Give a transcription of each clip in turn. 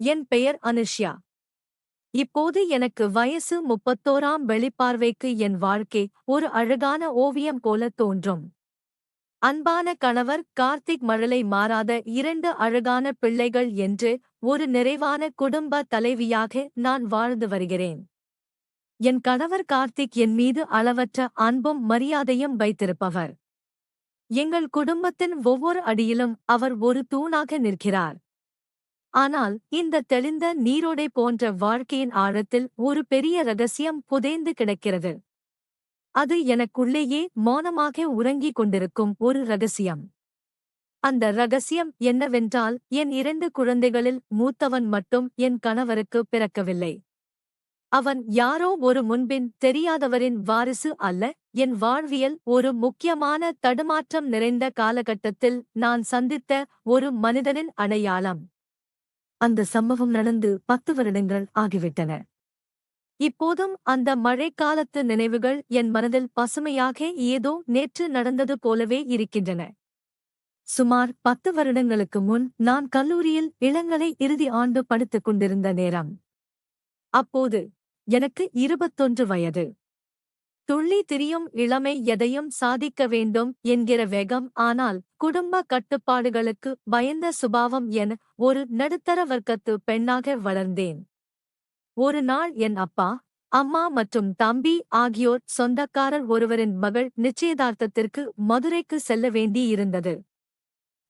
என் பெயர் அனுஷ்யா. இப்போது எனக்கு வயசு 31ஆம். வெளிப்பார்வைக்கு என் வாழ்க்கை ஒரு அழகான ஓவியம் போல தோன்றும். அன்பான கணவர் கார்த்திக், மழலை மாறாத 2 அழகான பிள்ளைகள் என்று ஒரு நிறைவான குடும்ப தலைவியாக நான் வாழ்ந்து வருகிறேன். என் கணவர் கார்த்திக் என் மீது அளவற்ற அன்பும் மரியாதையும் வைத்திருப்பவர். எங்கள் குடும்பத்தின் ஒவ்வொரு அடியிலும் அவர் ஒரு தூணாக நிற்கிறார். ஆனால் இந்த தெளிந்த நீரோடை போன்ற வாழ்க்கையின் ஆழத்தில் ஒரு பெரிய ரகசியம் புதைந்து கிடக்கிறது. அது எனக்குள்ளேயே மௌனமாக உறங்கிக் கொண்டிருக்கும் ஒரு ரகசியம். அந்த ரகசியம் என்னவென்றால், என் 2 குழந்தைகளில் மூத்தவன் மட்டும் என் கணவருக்கு பிறக்கவில்லை. அவன் யாரோ ஒரு முன்பின் தெரியாதவரின் வாரிசு அல்ல. என் வாழ்வியல் ஒரு முக்கியமான தடுமாற்றம் நிறைந்த காலகட்டத்தில் நான் சந்தித்த ஒரு மனிதனின் அடையாளம். அந்த சம்பவம் நடந்து 10 வருடங்கள் ஆகிவிட்டன. இப்போதும் அந்த மழைக்காலத்து நினைவுகள் என் மனதில் பசுமையாக ஏதோ நேற்று நடந்தது போலவே இருக்கின்றன. சுமார் 10 வருடங்களுக்கு முன் நான் கல்லூரியில் இளங்கலை இறுதி ஆண்டு படித்துக் கொண்டிருந்த நேரம். அப்போது எனக்கு 21 வயது. துள்ளி திரியும் இளமை, எதையும் சாதிக்க வேண்டும் என்கிற வேகம். ஆனால் குடும்ப கட்டுப்பாடுகளுக்கு பயந்த சுபாவம் என ஒரு நடுத்தர வர்க்கத்து பெண்ணாக வளர்ந்தேன். ஒரு நாள் என் அப்பா, அம்மா மற்றும் தம்பி ஆகியோர் சொந்தக்காரர் ஒருவரின் மகள் நிச்சயதார்த்தத்திற்கு மதுரைக்கு செல்ல வேண்டியிருந்தது.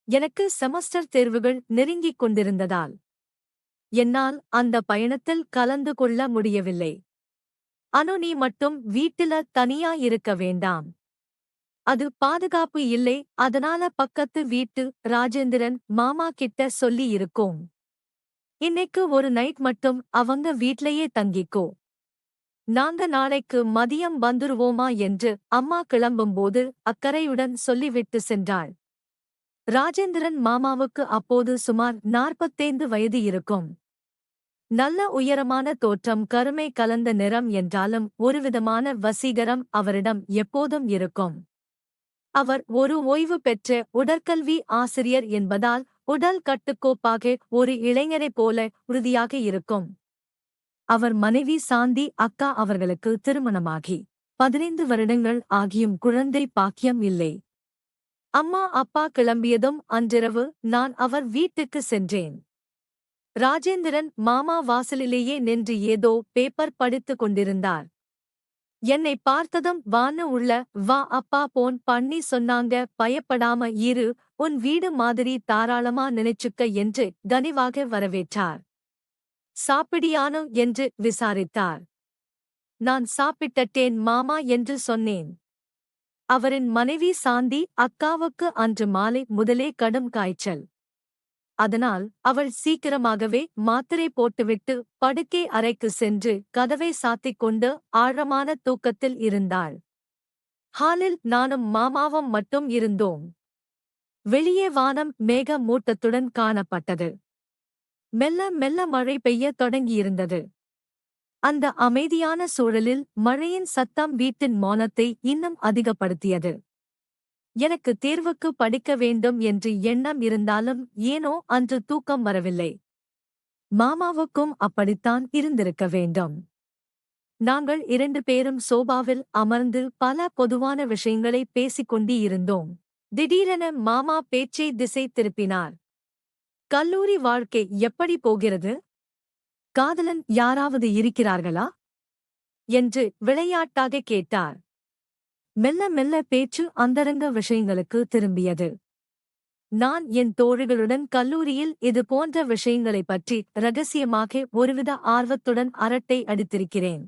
எனக்கு செமஸ்டர் தேர்வுகள் நெருங்கிக் கொண்டிருந்ததால் என்னால் அந்த பயணத்தில் கலந்து கொள்ள முடியவில்லை. அனு, நீ மட்டும் வீட்டில தனியா இருக்க வேண்டாம். அது பாதுகாப்பு இல்லை. அதனால பக்கத்து வீட்டு ராஜேந்திரன் மாமா கிட்ட சொல்லி இருக்கோம். இன்னைக்கு ஒரு நைட் மட்டும் அவங்க வீட்லயே தங்கிக்கோ. நாங்க நாளைக்கு மதியம் வந்துருவோமா என்று அம்மா கிளம்பும்போது அக்கறையுடன் சொல்லிவிட்டு சென்றாள். ராஜேந்திரன் மாமாவுக்கு அப்போது சுமார் 45 வயது இருக்கும். நல்ல உயரமான தோற்றம், கருமை கலந்த நிறம் என்றாலும் ஒருவிதமான வசீகரம் அவரிடம் எப்போதும் இருக்கும். அவர் ஒரு ஓய்வு பெற்ற உடற்கல்வி ஆசிரியர் என்பதால் உடல் கட்டுக்கோப்பாக ஒரு இளைஞரைப் போல உறுதியாக இருக்கும். அவர் மனைவி சாந்தி அக்கா அவர்களுக்கு திருமணமாகி 15 வருடங்கள் ஆகியும் குழந்தை பாக்கியம் இல்லை. அம்மா அப்பா கிளம்பியதும் அன்றிரவு நான் அவர் வீட்டுக்கு சென்றேன். ராஜேந்திரன் மாமா வாசலிலேயே நின்று ஏதோ பேப்பர் படித்துக் கொண்டிருந்தார். என்னை பார்த்ததும், வான்னு உள்ள வா அப்பா போன் பண்ணி சொன்னாங்க, பயப்படாம இரு, உன் வீடு மாதிரி தாராளமா நினைச்சுக்க என்று கனிவாக வரவேற்றார். சாப்பிடியானு என்று விசாரித்தார். நான் சாப்பிட்டேன் மாமா என்று சொன்னேன். அவரின் மனைவி சாந்தி அக்காவுக்கு அன்று மாலை முதலே கடும் காய்ச்சல். அதனால் அவள் சீக்கிரமாகவே மாத்திரை போட்டுவிட்டு படுக்கை அறைக்கு சென்று கதவை சாத்திக் கொண்டு ஆழமான தூக்கத்தில் இருந்தாள். ஹாலில் நானும் மாமாவும் மட்டும் இருந்தோம். வெளியே வானம் மேக மூட்டத்துடன் காணப்பட்டது. மெல்ல மெல்ல மழை பெய்யத் தொடங்கியிருந்தது. அந்த அமைதியான சூழலில் மழையின் சத்தம் வீட்டின் மௌனத்தை இன்னும் அதிகப்படுத்தியது. எனக்கு தேர்வுக்கு படிக்க வேண்டும் என்று எண்ணம் இருந்தாலும் ஏனோ அன்று தூக்கம் வரவில்லை. மாமாவுக்கும் அப்படித்தான் இருந்திருக்க வேண்டும். நாங்கள் 2 பேரும் சோபாவில் அமர்ந்து பல பொதுவான விஷயங்களை பேசிக் கொண்டிருந்தோம். திடீரென மாமா பேச்சை திசை திருப்பினார். கல்லூரி வாழ்க்கை எப்படி போகிறது? காதலன் யாராவது இருக்கிறார்களா என்று விளையாட்டாக கேட்டார். மெல்ல மெல்ல பேச்சு அந்தரங்க விஷயங்களுக்கு திரும்பியது. நான் என் தோழிகளுடன் கல்லூரியில் இது போன்ற விஷயங்களைப் பற்றி இரகசியமாக ஒருவித ஆர்வத்துடன் அரட்டை அடித்திருக்கிறேன்.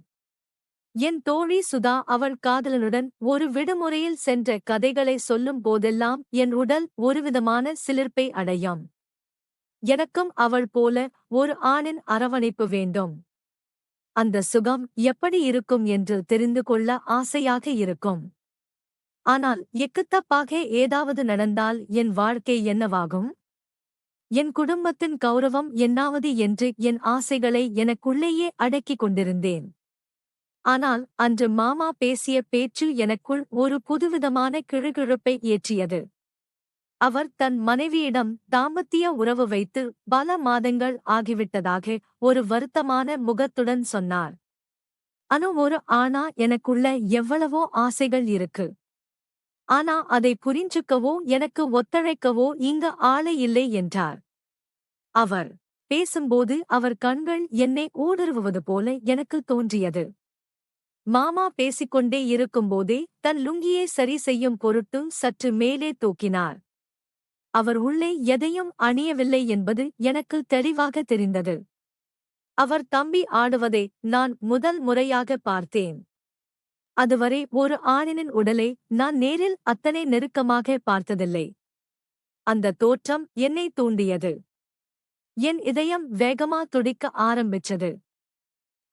என் தோழி சுதா அவள் காதலனுடன் ஒரு விடுமுறையில் சென்ற கதைகளை சொல்லும் போதெல்லாம் என் உடல் ஒருவிதமான சிலிர்ப்பை அடையும். எனக்கும் அவள் போல ஒரு ஆணின் அரவணைப்பு வேண்டும். அந்த சுகம் எப்படி இருக்கும் என்று தெரிந்து கொள்ள ஆசையாக இருக்கும். ஆனால் எக்குத்தப்பாக ஏதாவது நடந்தால் என் வாழ்க்கை என்னவாகும்? என் குடும்பத்தின் கௌரவம் என்னாவது என்று என் ஆசைகளை எனக்குள்ளேயே அடக்கிக் கொண்டிருந்தேன். ஆனால் அன்று மாமா பேசிய பேச்சு எனக்குள் ஒரு புதுவிதமான கிழுகிழுப்பை ஏற்றியது. அவர் தன் மனைவியிடம் தாம்பத்திய உறவு வைத்து பல மாதங்கள் ஆகிவிட்டதாக ஒரு வருத்தமான முகத்துடன் சொன்னார். அனு, ஒரு ஆணா எனக்குள்ள எவ்வளவோ ஆசைகள் இருக்கு. ஆனா அதை புரிஞ்சுக்கவோ எனக்கு ஒத்துழைக்கவோ இங்க ஆளே இல்லை என்றார். அவர் பேசும்போது அவர் கண்கள் என்னை ஊடுருவுவது போல எனக்கு தோன்றியது. மாமா பேசிக்கொண்டே இருக்கும்போதே தன் லுங்கியை சரி செய்யும் பொருட்டு சற்று மேலே தூக்கினார். அவர் உள்ளே எதையும் அணியவில்லை என்பது எனக்கு தெளிவாக தெரிந்தது. அவர் தம்பி ஆடுவதை நான் முதல் முறையாக பார்த்தேன். அதுவரை ஒரு ஆணினின் உடலை நான் நேரில் அத்தனை நெருக்கமாக பார்த்ததில்லை. அந்த தோற்றம் என்னை தூண்டியது. என் இதயம் வேகமா துடிக்க ஆரம்பிச்சது.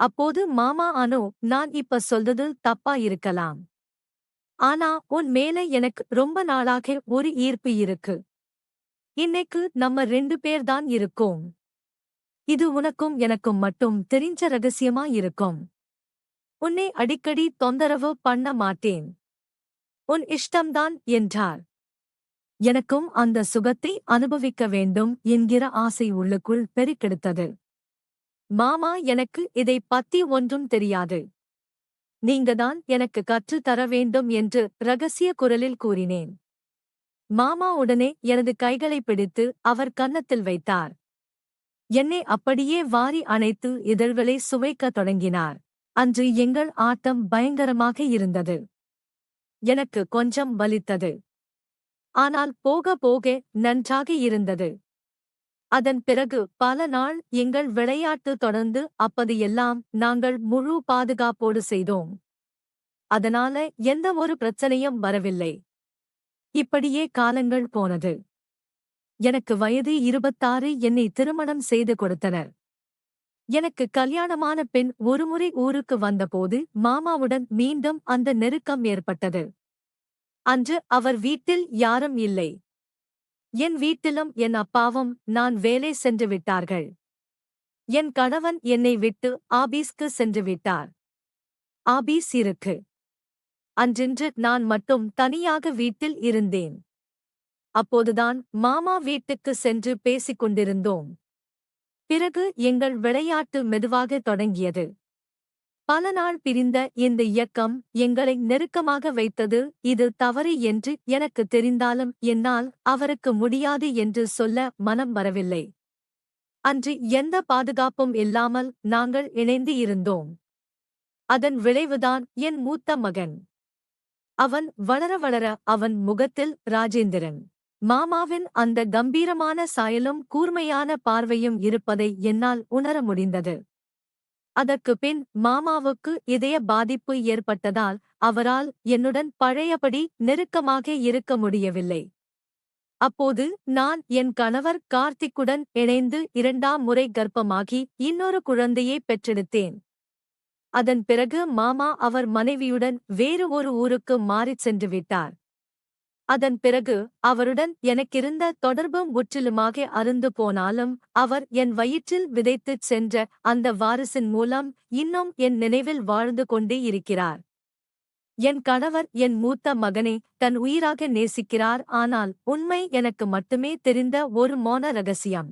அப்போது மாமா, அனு, நான் இப்ப சொல்றது தப்பா இருக்கலாம். ஆனா உன் மேல எனக்கு ரொம்ப நாளாக ஒரு ஈர்ப்பு இருக்கு. இன்னைக்கு நம்ம 2 பேர்தான் இருக்கோம். இது உனக்கும் எனக்கும் மட்டும் தெரிஞ்ச ரகசியமா இருக்கும். உன்னை அடிக்கடி தொந்தரவு பண்ண மாட்டேன். உன் இஷ்டம்தான் என்றார். எனக்கும் அந்த சுகத்தை அனுபவிக்க வேண்டும் என்கிற ஆசை உள்ளுக்குள் பெருக்கெடுத்தது. மாமா, எனக்கு இதை பத்தி ஒன்றும் தெரியாது. நீங்கதான் எனக்கு கற்றுத் தர வேண்டும் என்று ரகசிய குரலில் கூறினேன். மாமா உடனே எனது கைகளை பிடித்து அவர் கன்னத்தில் வைத்தார். என்னை அப்படியே வாரி அணைத்து இதழ்களை சுவைக்கத் தொடங்கினார். அன்று எங்கள் ஆட்டம் பயங்கரமாக இருந்தது. எனக்கு கொஞ்சம் வலித்தது. ஆனால் போக போக நன்றாக இருந்தது. அதன் பிறகு பல நாள் எங்கள் விளையாட்டு தொடர்ந்து அப்பதையெல்லாம் நாங்கள் முழு பாதுகாப்போடு செய்தோம். அதனால எந்த ஒரு பிரச்சனையும் வரவில்லை. இப்படியே காலங்கள் போனது. எனக்கு வயது 26. என்னை திருமணம் செய்து கொடுத்தனர். எனக்கு கல்யாணமான பெண் ஒருமுறை ஊருக்கு வந்தபோது மாமாவுடன் மீண்டும் அந்த நெருக்கம் ஏற்பட்டது. அன்று அவர் வீட்டில் யாரும் இல்லை. என் வீட்டிலும் என் அப்பாவும் நான் வேலை சென்று விட்டார்கள். என் கணவன் என்னை விட்டு ஆபீஸ்க்கு சென்று விட்டார். ஆபீஸ் இருக்கு. அன்றென்று நான் மட்டும் தனியாக வீட்டில் இருந்தேன். அப்போதுதான் மாமா வீட்டுக்கு சென்று பேசிக் கொண்டிருந்தோம். பிறகு எங்கள் விளையாட்டு மெதுவாக தொடங்கியது. பல நாள் பிரிந்த இந்த இயக்கம் எங்களை நெருக்கமாக வைத்தது. இது தவறு என்று எனக்கு தெரிந்தாலும் என்னால் அவருக்கு முடியாது என்று சொல்ல மனம் வரவில்லை. அன்று எந்த பாதுகாப்பும் இல்லாமல் நாங்கள் இணைந்து இருந்தோம். அதன் விளைவுதான் என் மூத்த மகன். அவன் வளர வளர அவன் முகத்தில் ராஜேந்திரன் மாமாவின் அந்த கம்பீரமான சாயலும் கூர்மையான பார்வையும் இருப்பதை என்னால் உணர முடிந்தது. அதற்கு பின் மாமாவுக்கு இதய பாதிப்பு ஏற்பட்டதால் அவரால் என்னுடன் பழையபடி நெருக்கமாக இருக்க முடியவில்லை. அப்போது நான் என் கணவர் கார்த்திக்குடன் இணைந்து 2ஆம் முறை கர்ப்பமாகி இன்னொரு குழந்தையை பெற்றெடுத்தேன். அதன் பிறகு மாமா அவர் மனைவியுடன் வேறு ஒரு ஊருக்கு மாறிச் சென்று விட்டார். அதன் பிறகு அவருடன் எனக்கிருந்த தொடர்பு முற்றிலுமாக அறுந்து போனாலும் அவர் என் வயிற்றில் விதைத்துச் சென்ற அந்த வாரிசின் மூலம் இன்னும் என் நினைவில் வாழ்ந்து கொண்டே இருக்கிறார். என் கணவர் என் மூத்த மகனை தன் உயிராக நேசிக்கிறார். ஆனால் உண்மை எனக்கு மட்டுமே தெரிந்த ஒரு மௌன ரகசியம்.